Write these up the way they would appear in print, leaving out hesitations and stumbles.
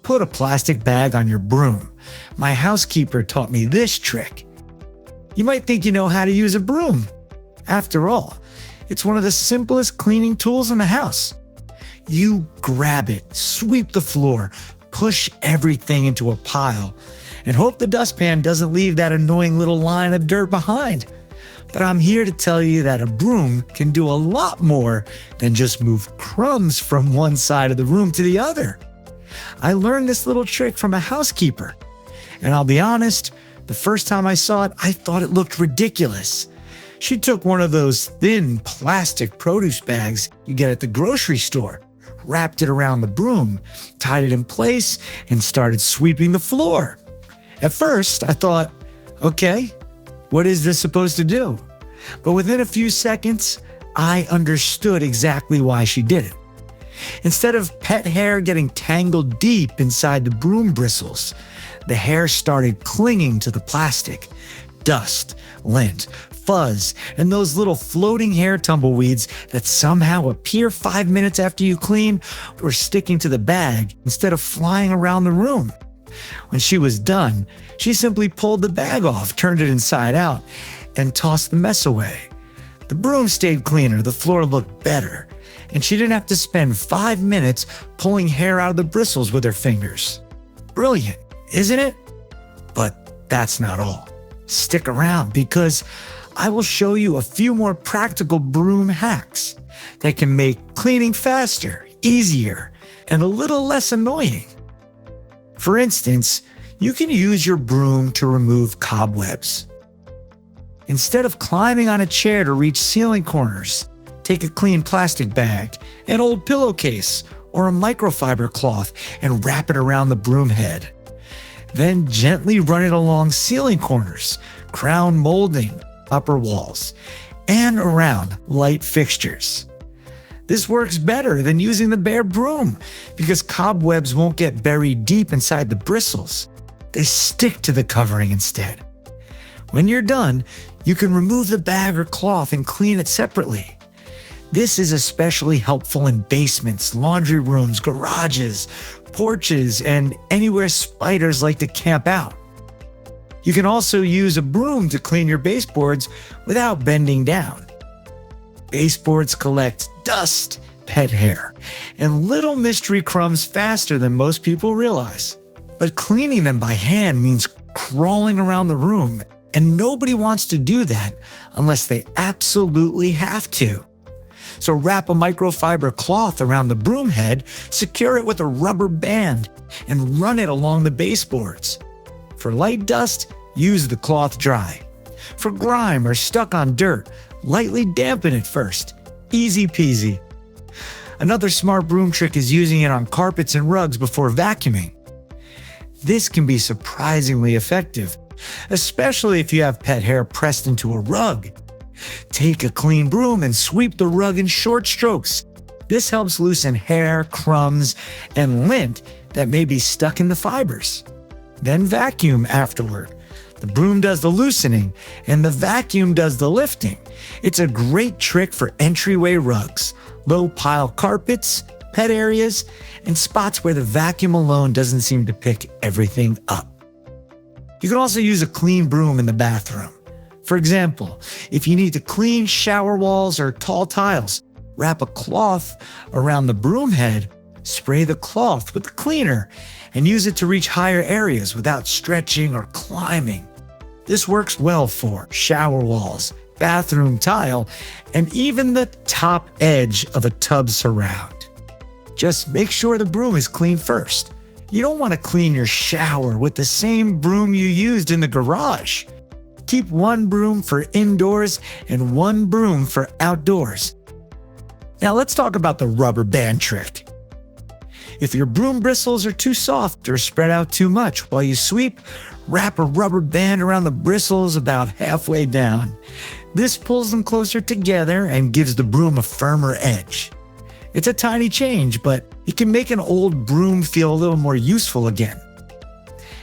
put a plastic bag on your broom. My housekeeper taught me this trick. You might think you know how to use a broom. After all, it's one of the simplest cleaning tools in the house. You grab it, sweep the floor, push everything into a pile, and hope the dustpan doesn't leave that annoying little line of dirt behind. But I'm here to tell you that a broom can do a lot more than just move crumbs from one side of the room to the other. I learned this little trick from a housekeeper, and I'll be honest, the first time I saw it, I thought it looked ridiculous. She took one of those thin plastic produce bags you get at the grocery store, wrapped it around the broom, tied it in place, and started sweeping the floor. At first, I thought, okay, what is this supposed to do? But within a few seconds, I understood exactly why she did it. Instead of pet hair getting tangled deep inside the broom bristles, the hair started clinging to the plastic. Dust, lint, fuzz, and those little floating hair tumbleweeds that somehow appear 5 minutes after you clean were sticking to the bag instead of flying around the room. When she was done, she simply pulled the bag off, turned it inside out, and tossed the mess away. The broom stayed cleaner, the floor looked better, and she didn't have to spend 5 minutes pulling hair out of the bristles with her fingers. Brilliant, isn't it? But that's not all. Stick around because I will show you a few more practical broom hacks that can make cleaning faster, easier, and a little less annoying. For instance, you can use your broom to remove cobwebs. Instead of climbing on a chair to reach ceiling corners, take a clean plastic bag, an old pillowcase, or a microfiber cloth and wrap it around the broom head. Then gently run it along ceiling corners, crown molding, upper walls, and around light fixtures. This works better than using the bare broom because cobwebs won't get buried deep inside the bristles. They stick to the covering instead. When you're done, you can remove the bag or cloth and clean it separately. This is especially helpful in basements, laundry rooms, garages, porches, and anywhere spiders like to camp out. You can also use a broom to clean your baseboards without bending down. Baseboards collect dust, pet hair, and little mystery crumbs faster than most people realize. But cleaning them by hand means crawling around the room, and nobody wants to do that unless they absolutely have to. So wrap a microfiber cloth around the broom head, secure it with a rubber band, and run it along the baseboards. For light dust, use the cloth dry. For grime or stuck on dirt, lightly dampen it first. Easy peasy. Another smart broom trick is using it on carpets and rugs before vacuuming. This can be surprisingly effective, especially if you have pet hair pressed into a rug. Take a clean broom and sweep the rug in short strokes. This helps loosen hair, crumbs, and lint that may be stuck in the fibers. Then vacuum afterward. The broom does the loosening, and the vacuum does the lifting. It's a great trick for entryway rugs, low-pile carpets, pet areas, and spots where the vacuum alone doesn't seem to pick everything up. You can also use a clean broom in the bathroom. For example, if you need to clean shower walls or tall tiles, wrap a cloth around the broom head, spray the cloth with the cleaner, and use it to reach higher areas without stretching or climbing. This works well for shower walls, bathroom tile, and even the top edge of a tub surround. Just make sure the broom is clean first. You don't want to clean your shower with the same broom you used in the garage. Keep one broom for indoors and one broom for outdoors. Now let's talk about the rubber band trick. If your broom bristles are too soft or spread out too much while you sweep, wrap a rubber band around the bristles about halfway down. This pulls them closer together and gives the broom a firmer edge. It's a tiny change, but it can make an old broom feel a little more useful again.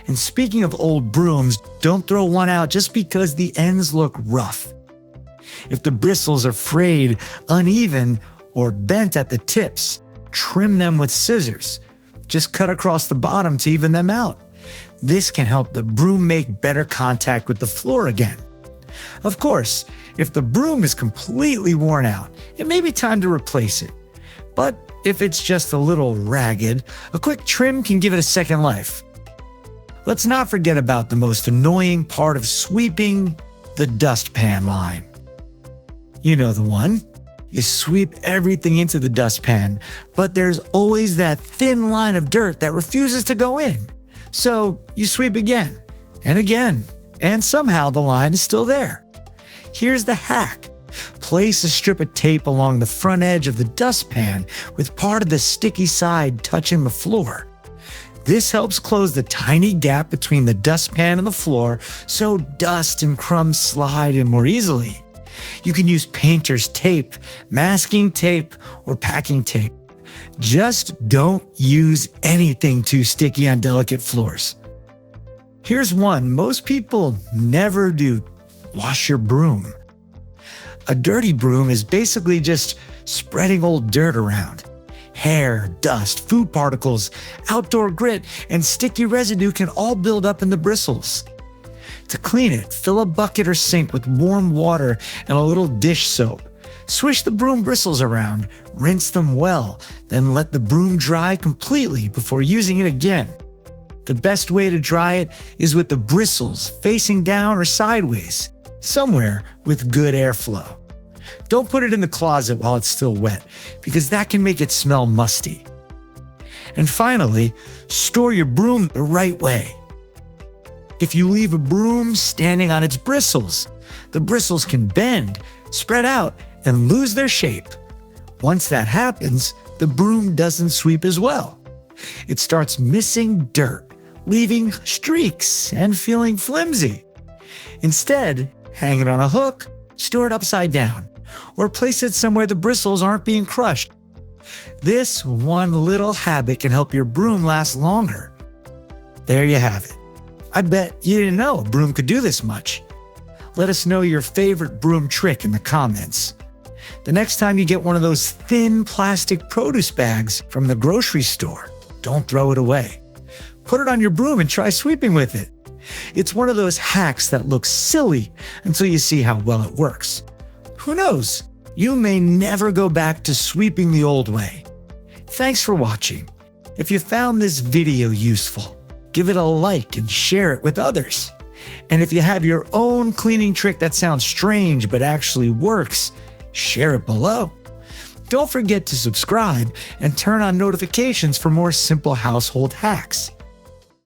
And speaking of old brooms, don't throw one out just because the ends look rough. If the bristles are frayed, uneven, or bent at the tips, trim them with scissors. Just cut across the bottom to even them out. This can help the broom make better contact with the floor again. Of course, if the broom is completely worn out, it may be time to replace it. But if it's just a little ragged, a quick trim can give it a second life. Let's not forget about the most annoying part of sweeping, the dustpan line. You know the one. You sweep everything into the dustpan, but there's always that thin line of dirt that refuses to go in. So you sweep again, and somehow the line is still there. Here's the hack. Place a strip of tape along the front edge of the dustpan with part of the sticky side touching the floor. This helps close the tiny gap between the dustpan and the floor so dust and crumbs slide in more easily. You can use painter's tape, masking tape, or packing tape. Just don't use anything too sticky on delicate floors. Here's one most people never do. Wash your broom. A dirty broom is basically just spreading old dirt around. Hair, dust, food particles, outdoor grit, and sticky residue can all build up in the bristles. To clean it, fill a bucket or sink with warm water and a little dish soap. Swish the broom bristles around, rinse them well, then let the broom dry completely before using it again. The best way to dry it is with the bristles facing down or sideways, somewhere with good airflow. Don't put it in the closet while it's still wet, because that can make it smell musty. And finally, store your broom the right way. If you leave a broom standing on its bristles, the bristles can bend, spread out, and lose their shape. Once that happens, the broom doesn't sweep as well. It starts missing dirt, leaving streaks and feeling flimsy. Instead, hang it on a hook, store it upside down, or place it somewhere the bristles aren't being crushed. This one little habit can help your broom last longer. There you have it. I bet you didn't know a broom could do this much. Let us know your favorite broom trick in the comments. The next time you get one of those thin plastic produce bags from the grocery store, don't throw it away. Put it on your broom and try sweeping with it. It's one of those hacks that looks silly until you see how well it works. Who knows? You may never go back to sweeping the old way. Thanks for watching. If you found this video useful, give it a like and share it with others. And if you have your own cleaning trick that sounds strange but actually works, share it below. Don't forget to subscribe and turn on notifications for more simple household hacks.